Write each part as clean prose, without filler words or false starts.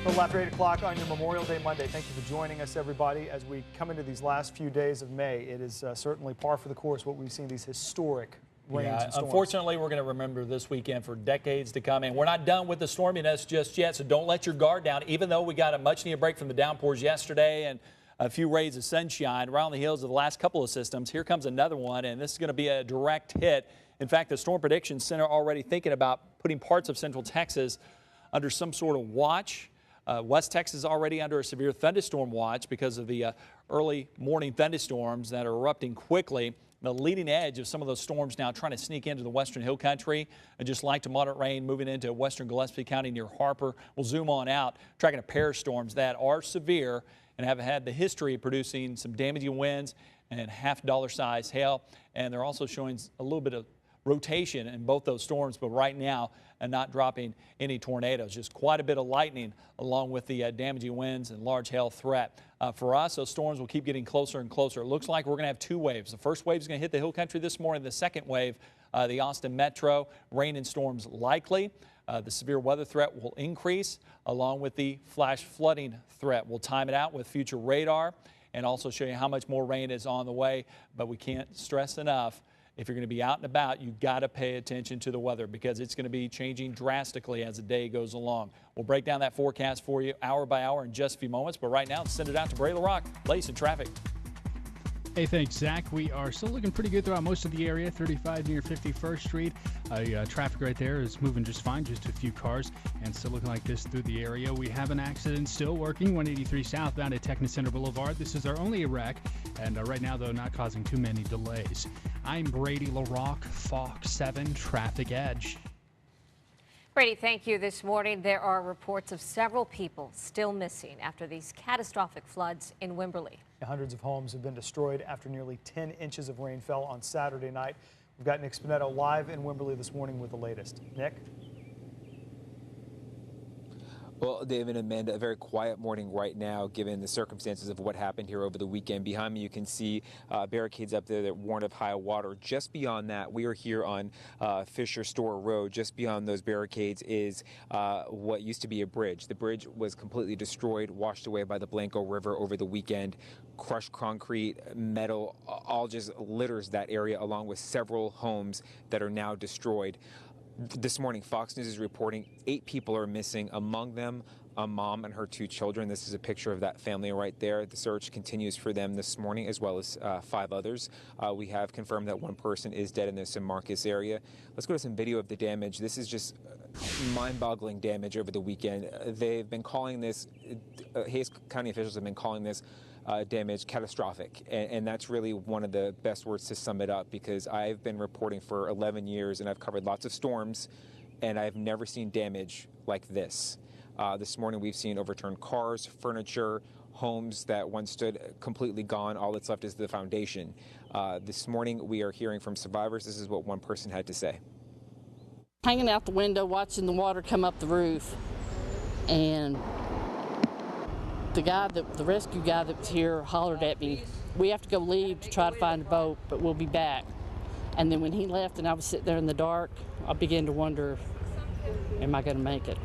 A little after 8 o'clock on your Memorial Day Monday. Thank you for joining us, everybody. As we come into these last few days of May, it is certainly par for the course what we've seen, these historic rains and storms. Unfortunately, we're going to remember this weekend for decades to come. And we're not done with the storminess just yet, so don't let your guard down. Even though we got a much-needed break from the downpours yesterday and a few rays of sunshine around the hills of the last couple of systems, here comes another one, and this is going to be a direct hit. In fact, the Storm Prediction Center already thinking about putting parts of central Texas under some sort of watch. West Texas is already under a severe thunderstorm watch because of the early morning thunderstorms that are erupting quickly. The leading edge of some of those storms now trying to sneak into the western hill country, and just light to moderate rain moving into western Gillespie County near Harper. We'll zoom on out, tracking a pair of storms that are severe and have had the history of producing some damaging winds and $half size hail. And they're also showing a little bit of rotation in both those storms, but right now not dropping any tornadoes. Just quite a bit of lightning along with the damaging winds and large hail threat. For us, those storms will keep getting closer and closer. It looks like we're going to have two waves. The first wave is going to hit the hill country this morning. The second wave, the Austin metro, rain and storms likely. The severe weather threat will increase along with the flash flooding threat. We'll time it out with future radar and also show you how much more rain is on the way, but we can't stress enough, if you're going to be out and about, you've got to pay attention to the weather because it's going to be changing drastically as the day goes along. We'll break down that forecast for you hour by hour in just a few moments, but right now, let's send it out to Bray LaRock. Latest in traffic. Hey, thanks, Zach. We are still looking pretty good throughout most of the area. 35 near 51st Street. Traffic right there is moving just fine, just a few cars, and still looking like this through the area. We have an accident still working, 183 southbound at Techno Center Boulevard. This is our only wreck, and right now, though, not causing too many delays. I'm Brady LaRock, Fox 7 Traffic Edge. Brady, thank you. This morning, there are reports of several people still missing after these catastrophic floods in Wimberley. Hundreds of homes have been destroyed after nearly 10 inches of rain fell on Saturday night. We've got Nick Spinetto live in Wimberley this morning with the latest. Nick? Well, David and Amanda, a very quiet morning right now, given the circumstances of what happened here over the weekend. Behind me, you can see barricades up there that warn of high water. Just beyond that, we are here on Fisher Store Road. Just beyond those barricades is what used to be a bridge. The bridge was completely destroyed, washed away by the Blanco River over the weekend. Crushed concrete, metal, all just litters that area, along with several homes that are now destroyed. This morning, Fox News is reporting 8 people are missing, among them a mom and her 2 children. This is a picture of that family right there. The search continues for them this morning, as well as 5 others. We have confirmed that 1 person is dead in the San Marcos area. Let's go to some video of the damage. This is just mind-boggling damage over the weekend. They've been calling this, Hays County officials have been calling this damage catastrophic, and that's really one of the best words to sum it up, because I've been reporting for 11 years and I've covered lots of storms, and I've never seen damage like this. This morning we've seen overturned cars, furniture, homes that once stood completely gone. All that's left is the foundation. This morning we are hearing from survivors. This is what one person had to say. Hanging out the window watching the water come up the roof, and the rescue guy that was here hollered at me, "We have to go leave to try to find a boat, but we'll be back." And then when he left and I was sitting there in the dark, I began to wonder, am I going to make it?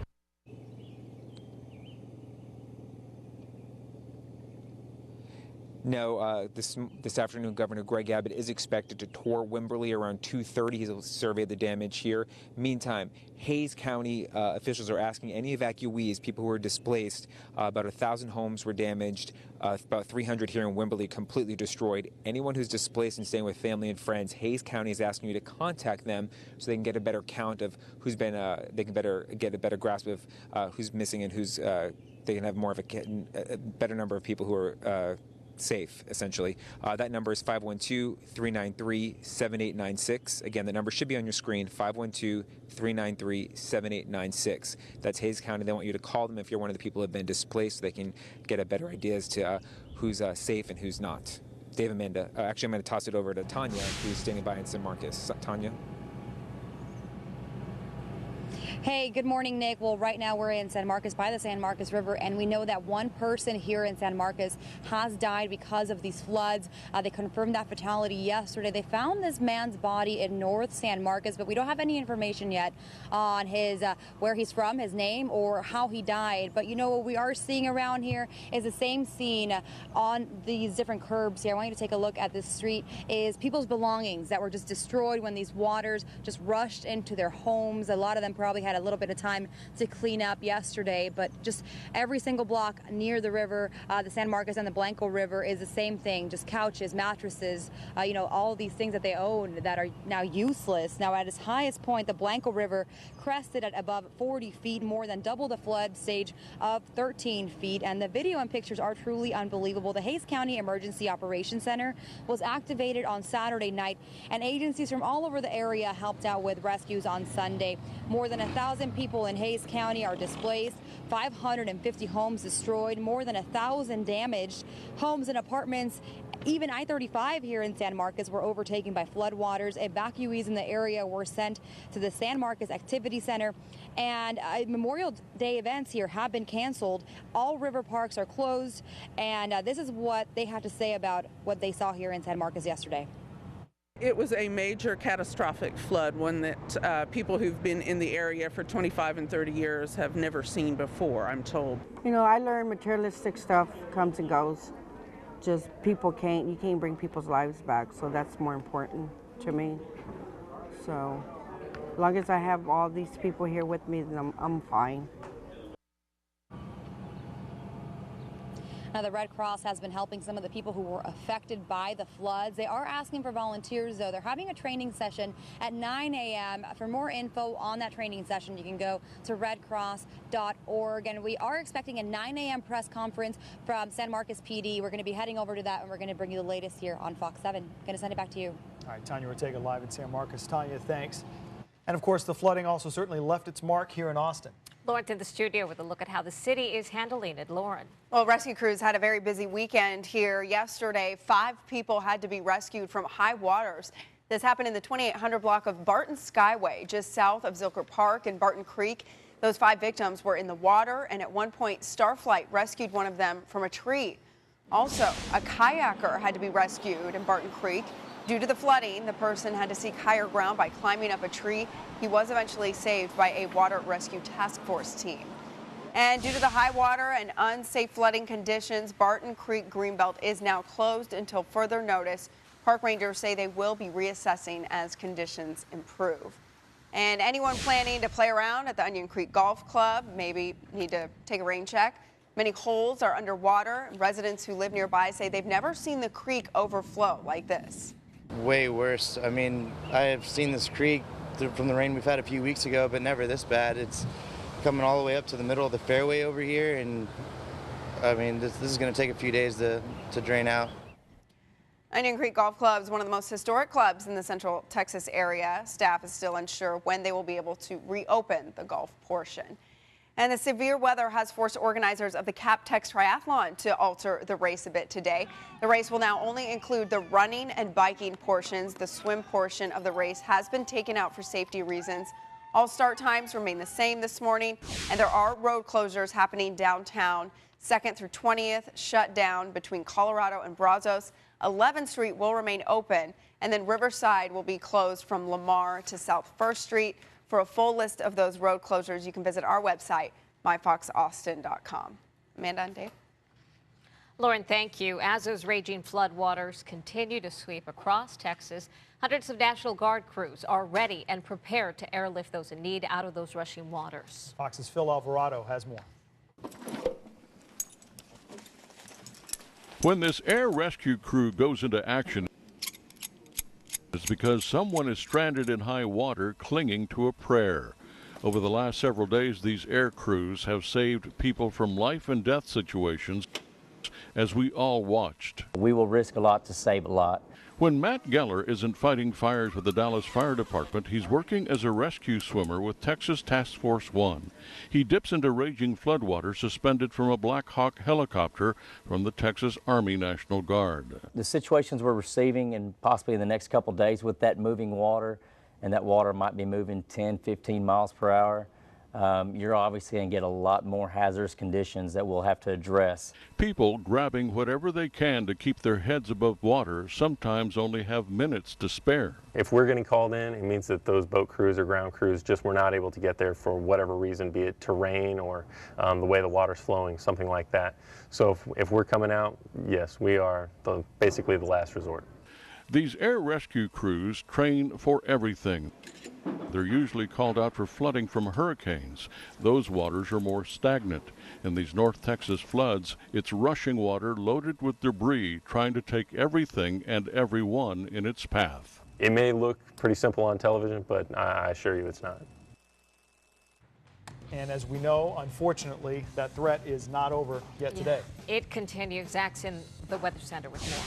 No, this afternoon, Governor Greg Abbott is expected to tour Wimberley around 2:30. He'll survey the damage here. Meantime, Hays County officials are asking any evacuees, people who are displaced. About 1,000 homes were damaged, about 300 here in Wimberley completely destroyed. Anyone who's displaced and staying with family and friends, Hays County is asking you to contact them so they can get a better count of who's been, they can get a better grasp of who's missing and who's, they can have more of a better number of people who are safe, essentially. That number is 512-393-7896. Again, the number should be on your screen, 512-393-7896. That's Hays County. They want you to call them if you're one of the people who have been displaced so they can get a better idea as to who's safe and who's not. Dave, Amanda. Actually, I'm going to toss it over to Tanya, who's standing by in San Marcos. Tanya? Hey, good morning, Nick. Well, right now we're in San Marcos by the San Marcos River, and we know that one person here in San Marcos has died because of these floods. They confirmed that fatality yesterday. They found this man's body in North San Marcos, but we don't have any information yet on his where he's from, his name, or how he died. But you know what we are seeing around here is the same scene on these different curbs here. I want you to take a look at this street. Is people's belongings that were just destroyed when these waters just rushed into their homes. A lot of them probably had a little bit of time to clean up yesterday, but just every single block near the river, the San Marcos and the Blanco River, is the same thing. Just couches, mattresses, you know, all of these things that they own that are now useless. Now, at its highest point, the Blanco River crested at above 40 feet, more than double the flood stage of 13 feet. And the video and pictures are truly unbelievable. The Hays County Emergency Operations Center was activated on Saturday night, and agencies from all over the area helped out with rescues on Sunday. More than 1,000 people in Hays County are displaced, 550 homes destroyed, more than 1,000 damaged. Homes and apartments, even I-35 here in San Marcos, were overtaken by floodwaters. Evacuees in the area were sent to the San Marcos Activity Center, and Memorial Day events here have been canceled. All river parks are closed, and this is what they had to say about what they saw here in San Marcos yesterday. It was a major catastrophic flood, one that people who've been in the area for 25 and 30 years have never seen before, I'm told. You know, I learned materialistic stuff comes and goes. Just you can't bring people's lives back, so that's more important to me. So as long as I have all these people here with me, then I'm fine. Now, the Red Cross has been helping some of the people who were affected by the floods. They are asking for volunteers, though. They're having a training session at 9 a.m. For more info on that training session, you can go to redcross.org. And we are expecting a 9 a.m. press conference from San Marcos PD. We're going to be heading over to that, and we're going to bring you the latest here on Fox 7. Going to send it back to you. All right, Tanya Ortega live in San Marcos. Tanya, thanks. And of course, the flooding also certainly left its mark here in Austin. Lauren to the studio with a look at how the city is handling it. Lauren. Well, rescue crews had a very busy weekend here yesterday. 5 people had to be rescued from high waters. This happened in the 2800 block of Barton Skyway, just south of Zilker Park and Barton Creek. Those 5 victims were in the water, and at one point, Starflight rescued one of them from a tree. Also, a kayaker had to be rescued in Barton Creek. Due to the flooding, the person had to seek higher ground by climbing up a tree. He was eventually saved by a water rescue task force team. And due to the high water and unsafe flooding conditions, Barton Creek Greenbelt is now closed until further notice. Park rangers say they will be reassessing as conditions improve. And anyone planning to play around at the Onion Creek Golf Club maybe need to take a rain check. Many holes are underwater. Residents who live nearby say they've never seen the creek overflow like this. Way worse. I mean, I have seen this creek from the rain we've had a few weeks ago, but never this bad. It's coming all the way up to the middle of the fairway over here, and I mean, this is going to take a few days to drain out. Onion Creek Golf Club is one of the most historic clubs in the Central Texas area. Staff is still unsure when they will be able to reopen the golf portion. And the severe weather has forced organizers of the CapTex Triathlon to alter the race a bit today. The race will now only include the running and biking portions. The swim portion of the race has been taken out for safety reasons. All start times remain the same this morning, and there are road closures happening downtown. 2nd through 20th shut down between Colorado and Brazos. 11th Street will remain open, and then Riverside will be closed from Lamar to South 1st Street. For a full list of those road closures, you can visit our website, myfoxaustin.com. Amanda and Dave. Lauren, thank you. As those raging floodwaters continue to sweep across Texas, hundreds of National Guard crews are ready and prepared to airlift those in need out of those rushing waters. Fox's Phil Alvarado has more. When this air rescue crew goes into action, it's because someone is stranded in high water clinging to a prayer. Over the last several days, these air crews have saved people from life and death situations as we all watched. We will risk a lot to save a lot. When Matt Geller isn't fighting fires with the Dallas Fire Department, he's working as a rescue swimmer with Texas Task Force 1. He dips into raging floodwater suspended from a Black Hawk helicopter from the Texas Army National Guard. The situations we're receiving, and possibly in the next couple of days with that moving water, and that water might be moving 10, 15 miles per hour, you're obviously going to get a lot more hazardous conditions that we'll have to address. People grabbing whatever they can to keep their heads above water sometimes only have minutes to spare. If we're getting called in, it means that those boat crews or ground crews just were not able to get there for whatever reason, be it terrain or the way the water's flowing, something like that. So if we're coming out, yes, we are basically the last resort. These air rescue crews train for everything. They're usually called out for flooding from hurricanes. Those waters are more stagnant. In these North Texas floods, it's rushing water loaded with debris trying to take everything and everyone in its path. It may look pretty simple on television, but I assure you it's not. And as we know, unfortunately, that threat is not over yet today. It continues. Zach's in the Weather Center with more.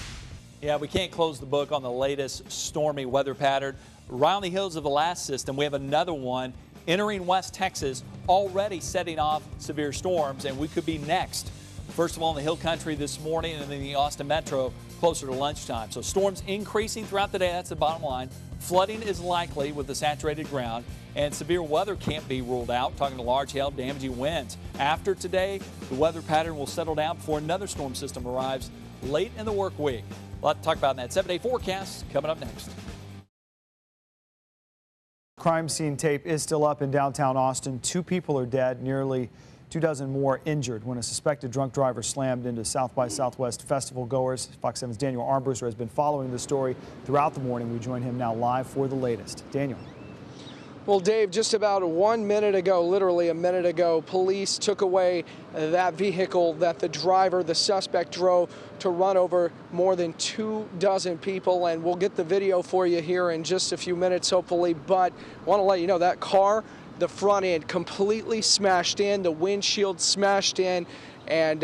Yeah, we can't close the book on the latest stormy weather pattern. Right on the heels of the last system, we have another one entering West Texas, already setting off severe storms, and we could be next. First of all, in the Hill Country this morning, and then the Austin Metro closer to lunchtime. So storms increasing throughout the day. That's the bottom line. Flooding is likely with the saturated ground, and severe weather can't be ruled out. Talking to large hail, damaging winds. After today, the weather pattern will settle down before another storm system arrives late in the work week. A lot to talk about in that 7-day forecast coming up next. Crime scene tape is still up in downtown Austin. 2 people are dead, nearly 24 more injured when a suspected drunk driver slammed into South by Southwest festival goers. Fox 7's Daniel Armbruster has been following the story throughout the morning. We join him now live for the latest. Daniel. Well, Dave, just about 1 minute ago, literally a minute ago, police took away that vehicle that the driver, the suspect, drove to run over more than 24 people. And we'll get the video for you here in just a few minutes, hopefully. But I want to let you know that car, the front end completely smashed in, the windshield smashed in. And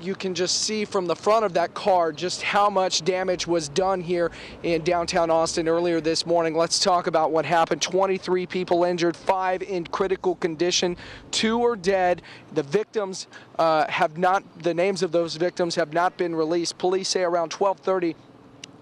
you can just see from the front of that car just how much damage was done here in downtown Austin earlier this morning. Let's talk about what happened. 23 people injured, 5 in critical condition, 2 are dead. The victims the names of those victims have not been released. Police say around 12:30,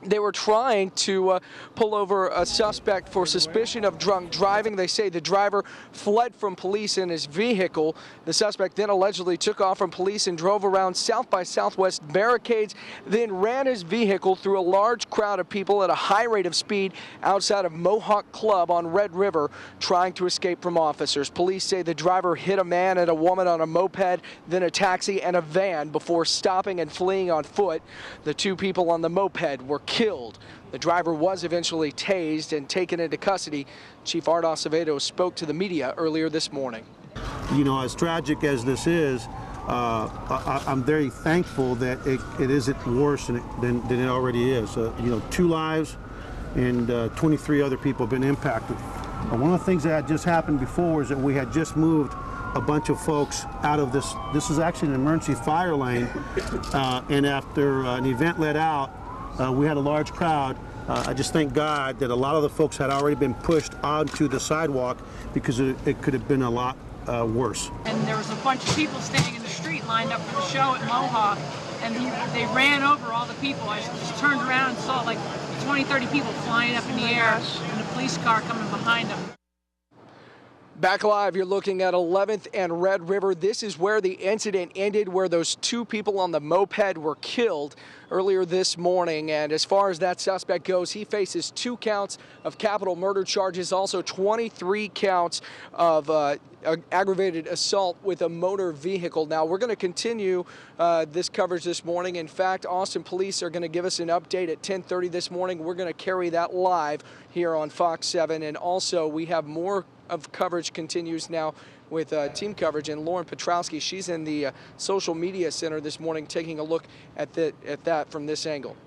they were trying to pull over a suspect for suspicion of drunk driving. They say the driver fled from police in his vehicle. The suspect then allegedly took off from police and drove around South by Southwest barricades, then ran his vehicle through a large crowd of people at a high rate of speed outside of Mohawk Club on Red River, trying to escape from officers. Police say the driver hit a man and a woman on a moped, then a taxi and a van before stopping and fleeing on foot. The 2 people on the moped were killed. The driver was eventually tased and taken into custody. Chief Art Acevedo spoke to the media earlier this morning. You know, as tragic as this is, I'm very thankful that it isn't worse than it already is. You know, 2 lives and 23 other people have been impacted. One of the things that just happened before is that we had just moved a bunch of folks out of this. This is actually an emergency fire lane, and after an event let out, we had a large crowd. I just thank God that a lot of the folks had already been pushed onto the sidewalk because it could have been a lot worse. And there was a bunch of people standing in the street lined up for the show at Mohawk, and they ran over all the people. I just turned around and saw like 20, 30 people flying up in the air and a police car coming behind them. Back live, you're looking at 11th and Red River. This is where the incident ended, where those 2 people on the moped were killed earlier this morning. And as far as that suspect goes, he faces 2 counts of capital murder charges, also 23 counts of aggravated assault with a motor vehicle. Now, we're going to continue this coverage this morning. In fact, Austin police are going to give us an update at 10:30 this morning. We're going to carry that live here on Fox 7. And also, we have more of coverage continues now with team coverage, and Lauren Petrowski, she's in the social media center this morning taking a look at that from this angle.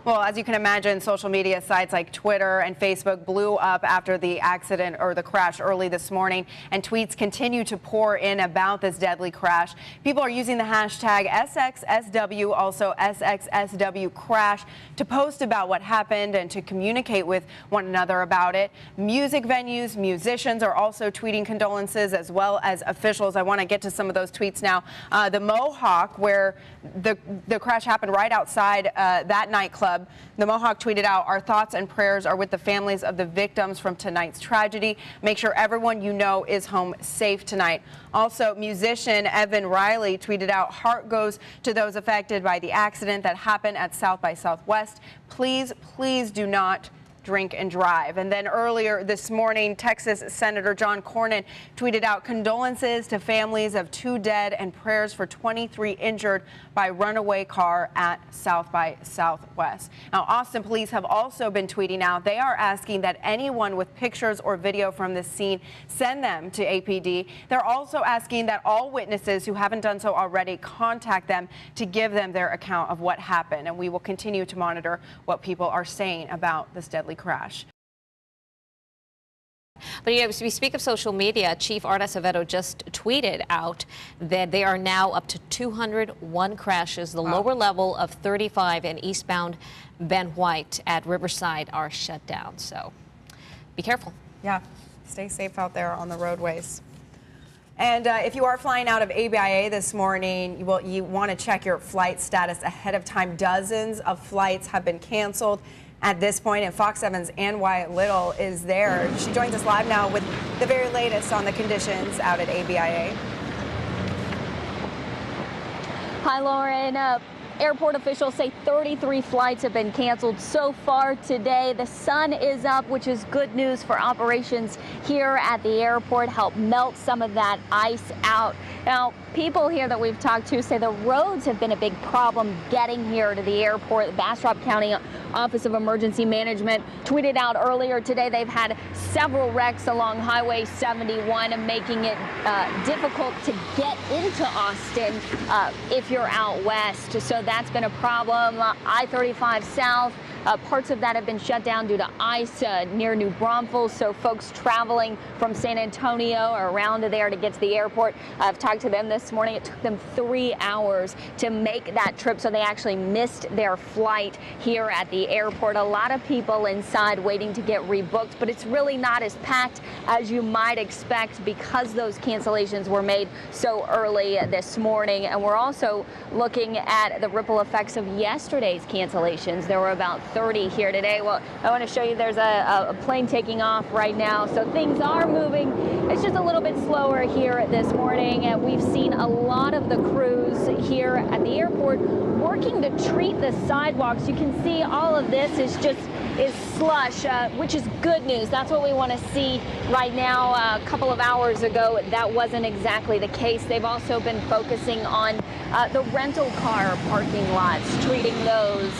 Well, as you can imagine, social media sites like Twitter and Facebook blew up after the accident or the crash early this morning, and tweets continue to pour in about this deadly crash. People are using the hashtag SXSW, also SXSW crash, to post about what happened and to communicate with one another about it. Music venues, musicians are also tweeting condolences, as well as officials. I want to get to some of those tweets now. The Mohawk, where the crash happened right outside that nightclub, Club. The Mohawk tweeted out, "Our thoughts and prayers are with the families of the victims from tonight's tragedy. Make sure everyone you know is home safe tonight." Also, musician Evan Riley tweeted out, "Heart goes to those affected by the accident that happened at South by Southwest. Please, please do not drink and drive." And then earlier this morning, Texas Senator John Cornyn tweeted out condolences to families of 2 dead and prayers for 23 injured by runaway car at South by Southwest. Now, Austin police have also been tweeting out they are asking that anyone with pictures or video from this scene send them to APD. They're also asking that all witnesses who haven't done so already contact them to give them their account of what happened. And we will continue to monitor what people are saying about this deadly crash. But as we speak of social media, Chief Art Acevedo just tweeted out that they are now up to 201 crashes. The lower level of 35 and eastbound Ben White at Riverside are shut down. So be careful. Yeah, stay safe out there on the roadways. And if you are flying out of ABIA this morning, you want to check your flight status ahead of time. Dozens of flights have been canceled at this point, and Fox 7's Ann Wyatt Little is there. She joins us live now with the very latest on the conditions out at ABIA. Hi, Lauren. Airport officials say 33 flights have been canceled so far today. The sun is up, which is good news for operations here at the airport, help melt some of that ice out. Now, people here that we've talked to say the roads have been a big problem getting here to the airport. The Bastrop County Office of Emergency Management tweeted out earlier today they've had several wrecks along Highway 71, making it difficult to get into Austin if you're out west. So that's been a problem. I-35 south, parts of that have been shut down due to ice near New Braunfels. So folks traveling from San Antonio or around there to get to the airport, I've talked to them this morning. It took them 3 hours to make that trip, so they actually missed their flight here at the airport. A lot of people inside waiting to get rebooked, but it's really not as packed as you might expect because those cancellations were made so early this morning. And we're also looking at the ripple effects of yesterday's cancellations. There were about 30 here today. Well, I want to show you there's a plane taking off right now, so things are moving. It's just a little bit slower here this morning, and we've seen a lot of the crews here at the airport working to treat the sidewalks. You can see all of this is slush, which is good news. That's what we want to see right now. A couple of hours ago, that wasn't exactly the case. They've also been focusing on the rental car parking lots, treating those,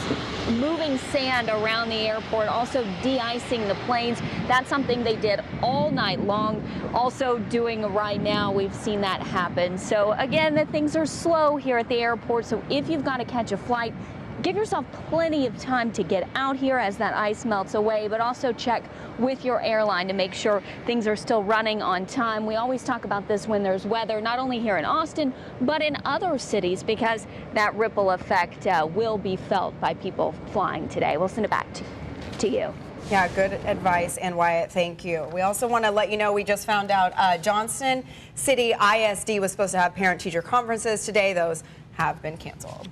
moving sand around the airport, also de-icing the planes. That's something they did all night long. Also doing right now, we've seen that happen. So again, the things are slow here at the airport. So if you've got to catch a flight, give yourself plenty of time to get out here as that ice melts away, but also check with your airline to make sure things are still running on time. We always talk about this when there's weather, not only here in Austin, but in other cities, because that ripple effect will be felt by people flying today. We'll send it back to you. Yeah, good advice, and Wyatt, thank you. We also want to let you know we just found out Johnston City ISD was supposed to have parent-teacher conferences today. Those have been canceled.